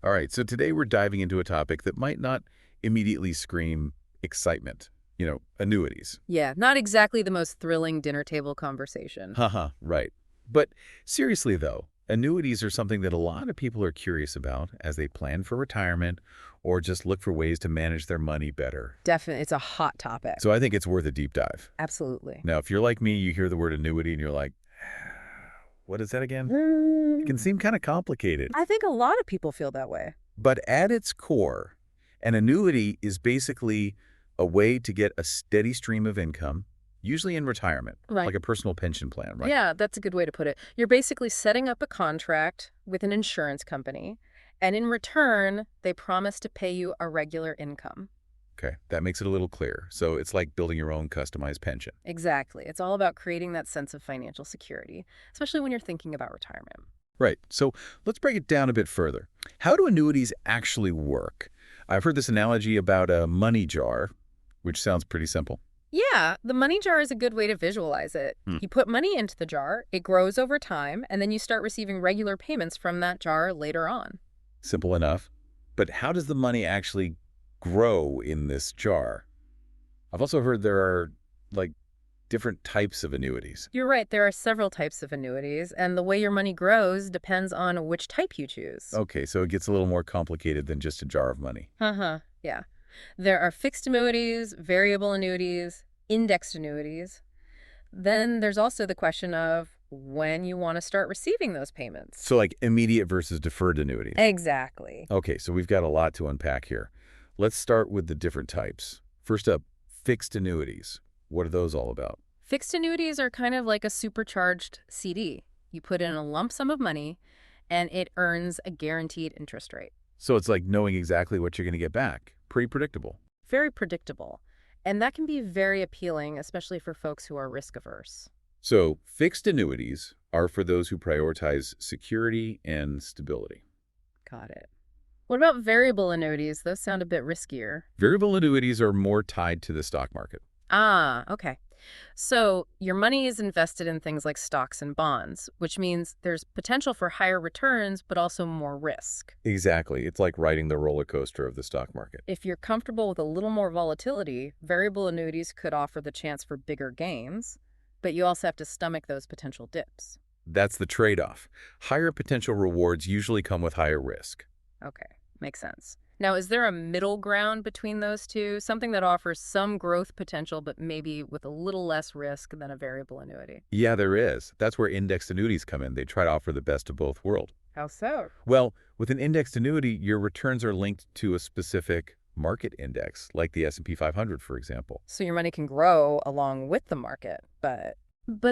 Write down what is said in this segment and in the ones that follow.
All right, so today we're diving into a topic that might not immediately scream excitement. Annuities. Yeah, not exactly the most thrilling dinner table conversation. Haha, right. But seriously, though, annuities are something that a lot of people are curious about as they plan for retirement or just look for ways to manage their money better. Definitely, it's a hot topic. So I think it's worth a deep dive. Absolutely. Now, if you're like me, you hear the word annuity and you're like, what is that again? It can seem kind of complicated. I think a lot of people feel that way. But at its core, an annuity is basically a way to get a steady stream of income, usually in retirement, Right. like a personal pension plan, right? Yeah, that's a good way to put it. You're basically setting up a contract with an insurance company, and in return, they promise to pay you a regular income. Okay, that makes it a little clearer. So it's like building your own customized pension. Exactly. It's all about creating that sense of financial security, especially when you're thinking about retirement. Right. So let's break it down a bit further. How do annuities actually work? I've heard this analogy about a money jar, which sounds pretty simple. Yeah, the money jar is a good way to visualize it. Hmm. You put money into the jar, it grows over time, and then you start receiving regular payments from that jar later on. Simple enough. But how does the money actually grow in this jar? I've also heard there are, like, different types of annuities. You're right, there are several types of annuities, and the way your money grows depends on which type you choose. Okay, so it gets a little more complicated than just a jar of money. Uh-huh, yeah. There are fixed annuities, variable annuities, indexed annuities. Then there's also the question of when you want to start receiving those payments. So like immediate versus deferred annuities. Exactly. Okay, so we've got a lot to unpack here. Let's start with the different types. First up, fixed annuities. What are those all about? Fixed annuities are kind of like a supercharged CD. You put in a lump sum of money, and it earns a guaranteed interest rate. So it's like knowing exactly what you're going to get back. Pretty predictable. Very predictable. And that can be very appealing, especially for folks who are risk averse. So fixed annuities are for those who prioritize security and stability. Got it. What about variable annuities? Those sound a bit riskier. Variable annuities are more tied to the stock market. Ah, okay. So your money is invested in things like stocks and bonds, which means there's potential for higher returns, but also more risk. Exactly. It's like riding the roller coaster of the stock market. If you're comfortable with a little more volatility, variable annuities could offer the chance for bigger gains, but you also have to stomach those potential dips. That's the trade-off. Higher potential rewards usually come with higher risk. Okay, makes sense. Now, is there a middle ground between those two? Something that offers some growth potential, but maybe with a little less risk than a variable annuity? Yeah, there is. That's where indexed annuities come in. They try to offer the best of both worlds. How so? Well, with an indexed annuity, your returns are linked to a specific market index, like the S&P 500, for example. So your money can grow along with the market, but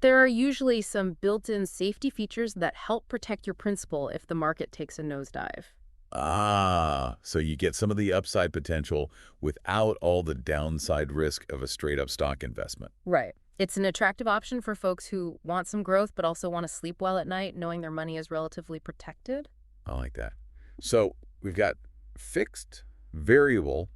there are usually some built-in safety features that help protect your principal if the market takes a nosedive. Ah, so you get some of the upside potential without all the downside risk of a straight-up stock investment. Right. It's an attractive option for folks who want some growth but also want to sleep well at night knowing their money is relatively protected. I like that. So we've got fixed, variable,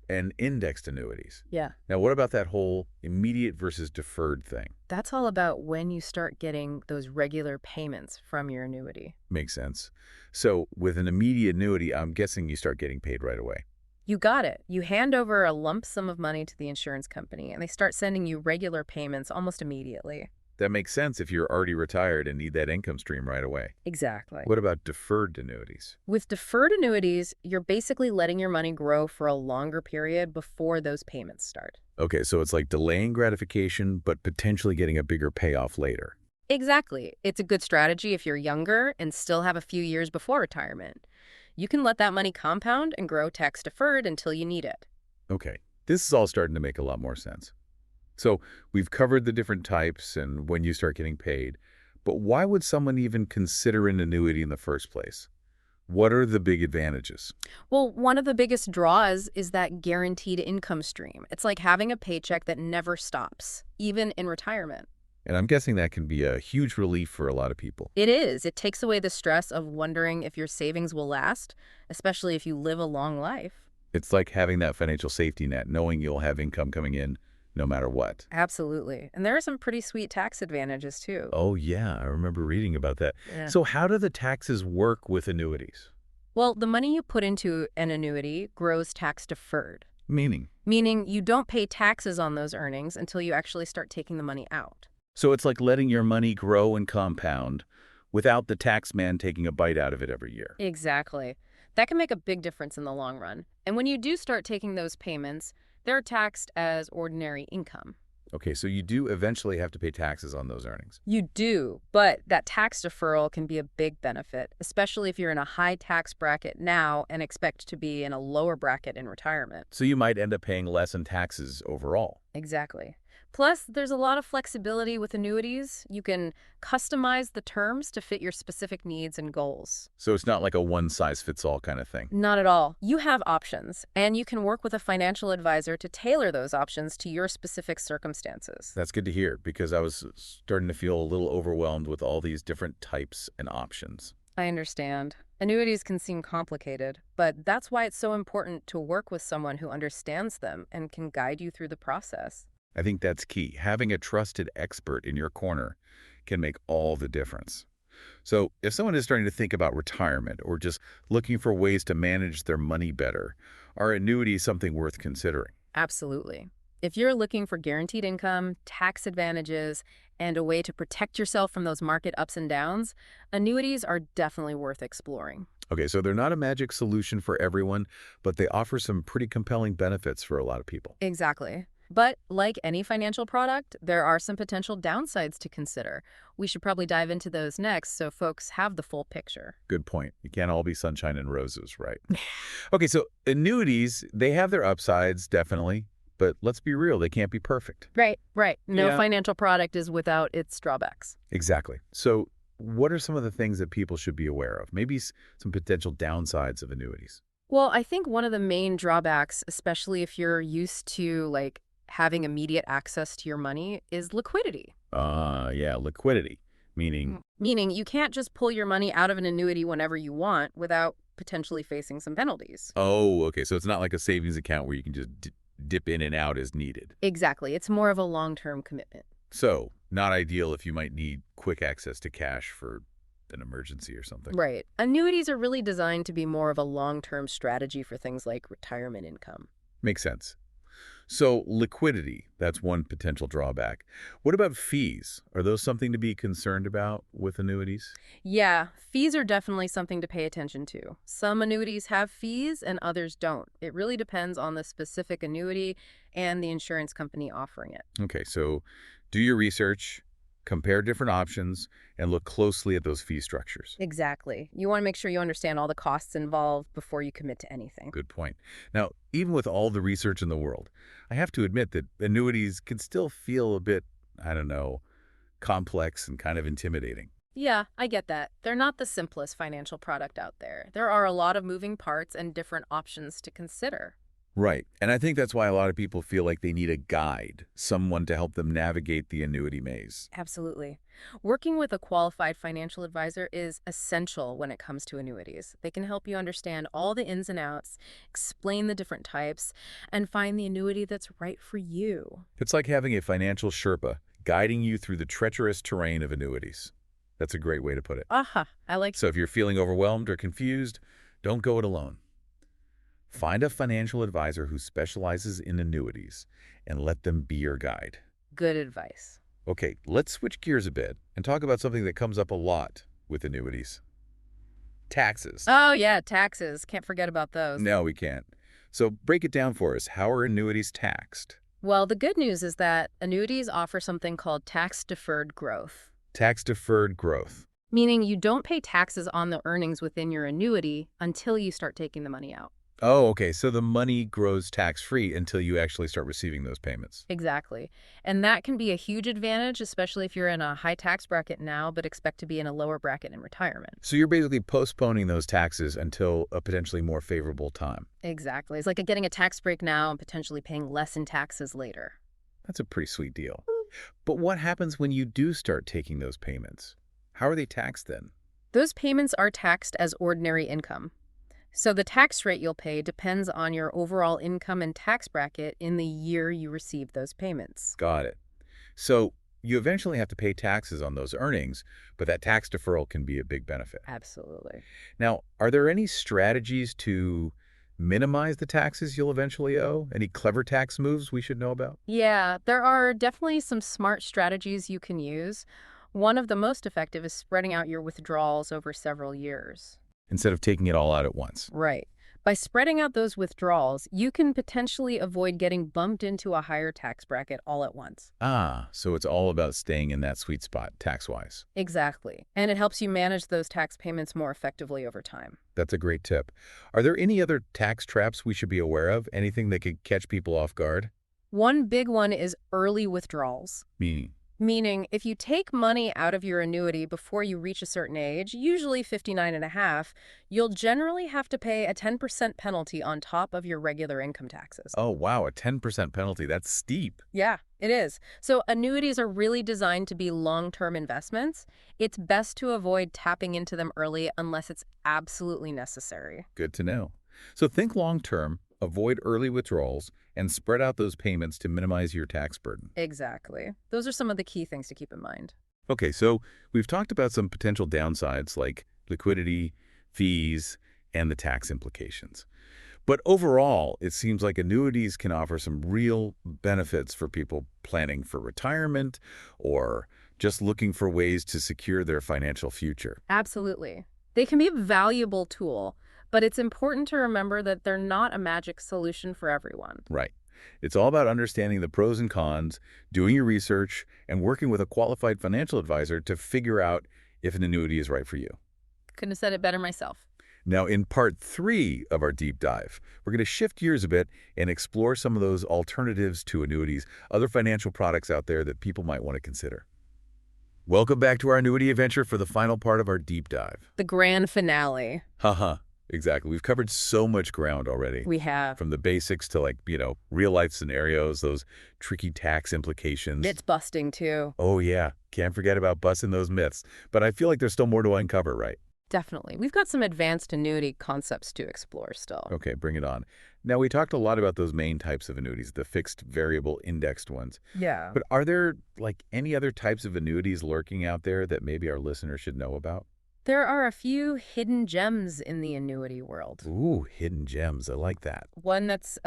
and indexed annuities. Yeah. Now, what about that whole immediate versus deferred thing? That's all about when you start getting those regular payments from your annuity. Makes sense. So with an immediate annuity, I'm guessing you start getting paid right away. You got it. You hand over a lump sum of money to the insurance company, and they start sending you regular payments almost immediately. That makes sense if you're already retired and need that income stream right away. Exactly. What about deferred annuities? With deferred annuities, you're basically letting your money grow for a longer period before those payments start. Okay, so it's like delaying gratification, but potentially getting a bigger payoff later. Exactly. It's a good strategy if you're younger and still have a few years before retirement. You can let that money compound and grow tax deferred until you need it. Okay, this is all starting to make a lot more sense. So we've covered the different types and when you start getting paid, but why would someone even consider an annuity in the first place? What are the big advantages? Well, one of the biggest draws is that guaranteed income stream. It's like having a paycheck that never stops, even in retirement. And I'm guessing that can be a huge relief for a lot of people. It is. It takes away the stress of wondering if your savings will last, especially if you live a long life. It's like having that financial safety net, knowing you'll have income coming in no matter what. Absolutely. And there are some pretty sweet tax advantages, too. Oh, yeah, I remember reading about that. Yeah. So how do the taxes work with annuities? Well, the money you put into an annuity grows tax deferred, Meaning? meaning you don't pay taxes on those earnings until you actually start taking the money out. So it's like letting your money grow and compound without the tax man taking a bite out of it every year. Exactly. That can make a big difference in the long run. And when you do start taking those payments, they're taxed as ordinary income. Okay, so you do eventually have to pay taxes on those earnings. You do, but that tax deferral can be a big benefit, especially if you're in a high tax bracket now and expect to be in a lower bracket in retirement. So you might end up paying less in taxes overall. Exactly. Plus, there's a lot of flexibility with annuities. You can customize the terms to fit your specific needs and goals. So it's not like a one-size-fits-all kind of thing. Not at all. You have options, and you can work with a financial advisor to tailor those options to your specific circumstances. That's good to hear because I was starting to feel a little overwhelmed with all these different types and options. I understand. Annuities can seem complicated, but that's why it's so important to work with someone who understands them and can guide you through the process. I think that's key. Having a trusted expert in your corner can make all the difference. So if someone is starting to think about retirement or just looking for ways to manage their money better, are annuities something worth considering? Absolutely. If you're looking for guaranteed income, tax advantages, and a way to protect yourself from those market ups and downs, annuities are definitely worth exploring. Okay, so they're not a magic solution for everyone, but they offer some pretty compelling benefits for a lot of people. Exactly. But like any financial product, there are some potential downsides to consider. We should probably dive into those next so folks have the full picture. Good point. You can't all be sunshine and roses, right? Okay, so annuities, they have their upsides, definitely, but let's be real, they can't be perfect. Right, right. No Yeah. financial product is without its drawbacks. Exactly. So what are some of the things that people should be aware of? Maybe some potential downsides of annuities. Well, I think one of the main drawbacks, especially if you're used to having immediate access to your money, is liquidity. Yeah, liquidity, meaning, Meaning you can't just pull your money out of an annuity whenever you want without potentially facing some penalties. oh, okay, so it's not like a savings account where you can just dip in and out as needed. Exactly. It's more of a long-term commitment. So not ideal if you might need quick access to cash for an emergency or something. Right. Annuities are really designed to be more of a long-term strategy for things like retirement income. Makes sense. So liquidity, that's one potential drawback. What about fees? Are those something to be concerned about with annuities? Yeah, fees are definitely something to pay attention to. Some annuities have fees and others don't. It really depends on the specific annuity and the insurance company offering it. Okay, so do your research, compare different options, and look closely at those fee structures. Exactly. You want to make sure you understand all the costs involved before you commit to anything. Good point. Now, even with all the research in the world, I have to admit that annuities can still feel a bit, I don't know, complex and kind of intimidating. Yeah, I get that. They're not the simplest financial product out there. There are a lot of moving parts and different options to consider. Right. And I think that's why a lot of people feel like they need a guide, someone to help them navigate the annuity maze. Absolutely. Working with a qualified financial advisor is essential when it comes to annuities. They can help you understand all the ins and outs, explain the different types, and find the annuity that's right for you. It's like having a financial Sherpa guiding you through the treacherous terrain of annuities. That's a great way to put it. Aha, I like So if you're feeling overwhelmed or confused, don't go it alone. Find a financial advisor who specializes in annuities and let them be your guide. good advice. Okay, let's switch gears a bit and talk about something that comes up a lot with annuities. Taxes. Oh, yeah, taxes. Can't forget about those. No, we can't. So break it down for us. How are annuities taxed? Well, the good news is that annuities offer something called tax-deferred growth, Tax-deferred growth. meaning you don't pay taxes on the earnings within your annuity until you start taking the money out. Oh, okay. So the money grows tax-free until you actually start receiving those payments. Exactly. And that can be a huge advantage, especially if you're in a high tax bracket now but expect to be in a lower bracket in retirement. So you're basically postponing those taxes until a potentially more favorable time. Exactly. It's like getting a tax break now and potentially paying less in taxes later. That's a pretty sweet deal. But what happens when you do start taking those payments? How are they taxed then? Those payments are taxed as ordinary income. So the tax rate you'll pay depends on your overall income and tax bracket in the year you receive those payments. Got it. So You eventually have to pay taxes on those earnings, but that tax deferral can be a big benefit. Absolutely. Now, are there any strategies to minimize the taxes you'll eventually owe? Any clever tax moves we should know about? Yeah, there are definitely some smart strategies you can use. One of the most effective is spreading out your withdrawals over several years. Instead of taking it all out at once. Right. By spreading out those withdrawals, you can potentially avoid getting bumped into a higher tax bracket all at once. Ah, so it's all about staying in that sweet spot tax-wise. Exactly. And it helps you manage those tax payments more effectively over time. That's a great tip. Are there any other tax traps we should be aware of? Anything that could catch people off guard? One big one is early withdrawals. Meaning? Meaning, if you take money out of your annuity before you reach a certain age, usually 59 and a half, you'll generally have to pay a 10% penalty on top of your regular income taxes. Oh, wow, a 10% penalty. That's steep. Yeah, it is. So annuities are really designed to be long-term investments. It's best to avoid tapping into them early unless it's absolutely necessary. Good to know. So think long-term, avoid early withdrawals, and spread out those payments to minimize your tax burden. Exactly. Those are some of the key things to keep in mind. Okay, so we've talked about some potential downsides like liquidity, fees, and the tax implications. But overall, it seems like annuities can offer some real benefits for people planning for retirement or just looking for ways to secure their financial future. Absolutely. They can be a valuable tool, but it's important to remember that they're not a magic solution for everyone. Right. It's all about understanding the pros and cons, doing your research, and working with a qualified financial advisor to figure out if an annuity is right for you. Couldn't have said it better myself. Now, in part 3 of our deep dive, we're going to shift gears a bit and explore some of those alternatives to annuities, other financial products out there that people might want to consider. Welcome back to our annuity adventure for the final part of our deep dive. The grand finale. Haha, exactly. We've covered so much ground already. We have. From the basics to real life scenarios, those tricky tax implications. It's busting, too. Oh, yeah. Can't forget about busting those myths. But I feel like there's still more to uncover, right? Definitely. We've got some advanced annuity concepts to explore still. Okay, bring it on. Now, we talked a lot about those main types of annuities, the fixed, variable, indexed ones. Yeah. But are there, any other types of annuities lurking out there that maybe our listeners should know about? There are a few hidden gems in the annuity world. Ooh, hidden gems. I like that. One that's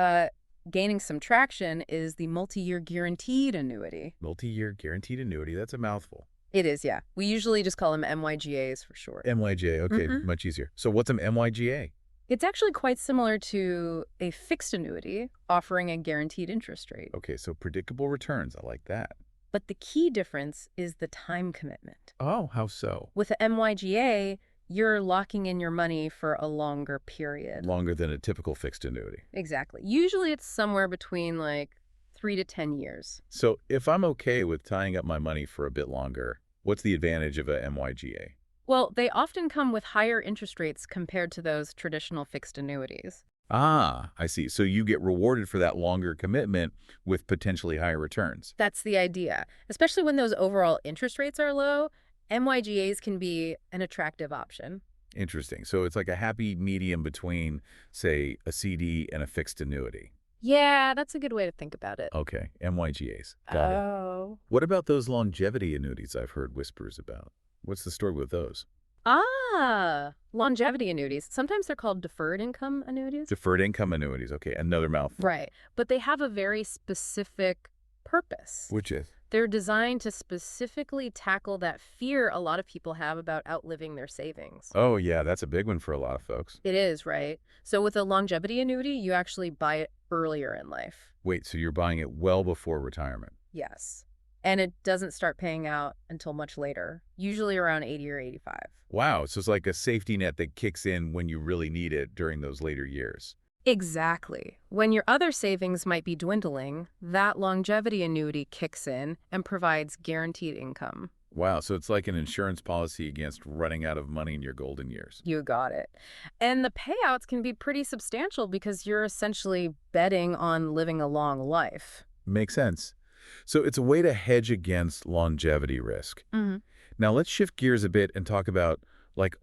gaining some traction is the multi-year guaranteed annuity. Multi-year guaranteed annuity. That's a mouthful. It is, yeah. We usually just call them MYGAs for short. MYGA. Okay, much easier. So what's an MYGA? It's actually quite similar to a fixed annuity offering a guaranteed interest rate. Okay, so predictable returns. I like that. But the key difference is the time commitment. Oh, how so? With a MYGA, you're locking in your money for a longer period. Longer than a typical fixed annuity. Exactly. Usually it's somewhere between 3 to 10 years. So if I'm okay with tying up my money for a bit longer, what's the advantage of a MYGA? Well, they often come with higher interest rates compared to those traditional fixed annuities. Ah, I see. So you get rewarded for that longer commitment with potentially higher returns. That's the idea. Especially when those overall interest rates are low, MYGAs can be an attractive option. Interesting. So it's like a happy medium between, say, a CD and a fixed annuity. Yeah, that's a good way to think about it. Okay, MYGAs. Got it. Oh. What about those longevity annuities I've heard whispers about? What's the story with those? Ah, longevity annuities. Sometimes they're called deferred income annuities. Deferred income annuities. Okay, another mouthful. Right. But they have a very specific purpose. Which is? They're designed to specifically tackle that fear a lot of people have about outliving their savings. Oh, yeah, that's a big one for a lot of folks. It is, right? So with a longevity annuity, you actually buy it earlier in life. Wait, so you're buying it well before retirement? Yes. And it doesn't start paying out until much later, usually around 80 or 85. Wow, so it's like a safety net that kicks in when you really need it during those later years. Exactly. When your other savings might be dwindling, that longevity annuity kicks in and provides guaranteed income. Wow, so it's like an insurance policy against running out of money in your golden years. You got it. And the payouts can be pretty substantial because you're essentially betting on living a long life. Makes sense. So it's a way to hedge against longevity risk. Mm-hmm. Now let's shift gears a bit and talk about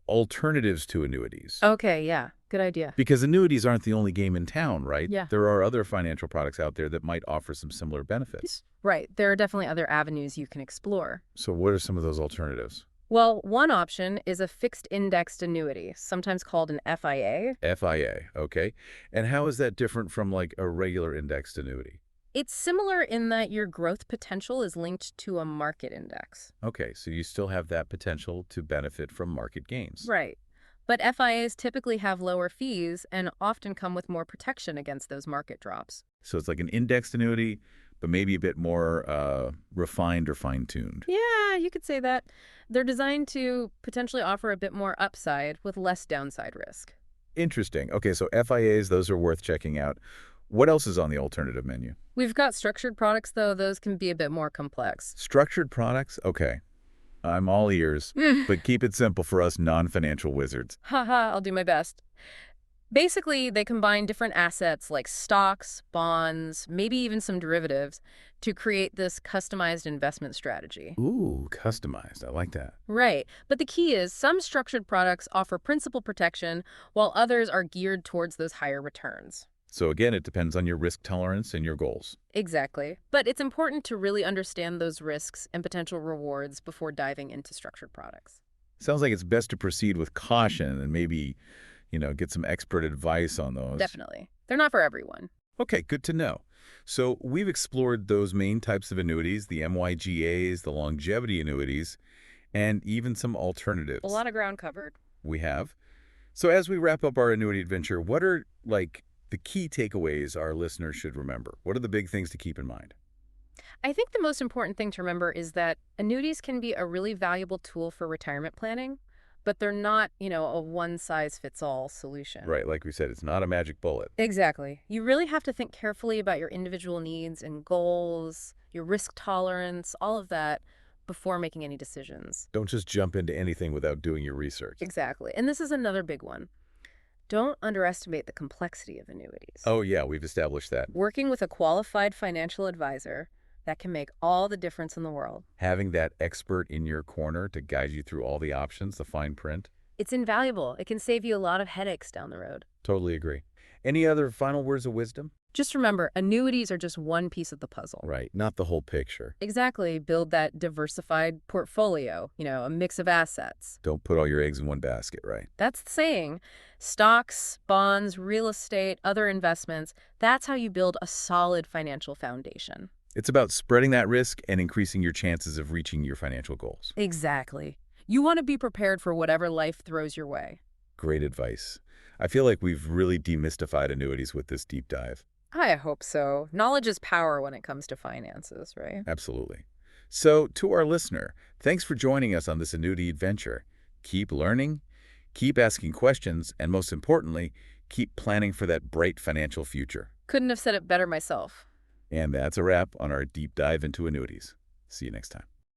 alternatives to annuities. Okay, yeah. Good idea. Because annuities aren't the only game in town, right? Yeah. There are other financial products out there that might offer some similar benefits. Right. There are definitely other avenues you can explore. So what are some of those alternatives? Well, one option is a fixed indexed annuity, sometimes called an FIA. FIA, okay. And how is that different from like a regular indexed annuity? It's similar in that your growth potential is linked to a market index. Okay, so you still have that potential to benefit from market gains. Right. But FIAs typically have lower fees and often come with more protection against those market drops. So it's like an indexed annuity, but maybe a bit more refined or fine-tuned. Yeah, you could say that. They're designed to potentially offer a bit more upside with less downside risk. Interesting. Okay, so FIAs, those are worth checking out. What else is on the alternative menu? We've got structured products, though. Those can be a bit more complex. Structured products? Okay. I'm all ears, but keep it simple for us non-financial wizards. Haha, I'll do my best. Basically, they combine different assets like stocks, bonds, maybe even some derivatives to create this customized investment strategy. Ooh, customized. I like that. Right. But the key is some structured products offer principal protection while others are geared towards those higher returns. So again, it depends on your risk tolerance and your goals. Exactly. But it's important to really understand those risks and potential rewards before diving into structured products. Sounds like it's best to proceed with caution and maybe, get some expert advice on those. Definitely. They're not for everyone. Okay, good to know. So we've explored those main types of annuities, the MYGAs, the longevity annuities, and even some alternatives. A lot of ground covered. We have. So as we wrap up our annuity adventure, what are, the key takeaways our listeners should remember? What are the big things to keep in mind? I think the most important thing to remember is that annuities can be a really valuable tool for retirement planning, but they're not, a one-size-fits-all solution. Right, like we said, it's not a magic bullet. Exactly. You really have to think carefully about your individual needs and goals, your risk tolerance, all of that before making any decisions. Don't just jump into anything without doing your research. Exactly. And this is another big one. Don't underestimate the complexity of annuities. Oh, yeah, we've established that. Working with a qualified financial advisor, that can make all the difference in the world. Having that expert in your corner to guide you through all the options, the fine print. It's invaluable. It can save you a lot of headaches down the road. Totally agree. Any other final words of wisdom? Just remember, annuities are just one piece of the puzzle. Right, not the whole picture. Exactly. Build that diversified portfolio, a mix of assets. Don't put all your eggs in one basket, right? That's the saying. Stocks, bonds, real estate, other investments, that's how you build a solid financial foundation. It's about spreading that risk and increasing your chances of reaching your financial goals. Exactly. You want to be prepared for whatever life throws your way. Great advice. I feel like we've really demystified annuities with this deep dive. I hope so. Knowledge is power when it comes to finances, right? Absolutely. So, to our listener, thanks for joining us on this annuity adventure. Keep learning, keep asking questions, and most importantly, keep planning for that bright financial future. Couldn't have said it better myself. And that's a wrap on our deep dive into annuities. See you next time.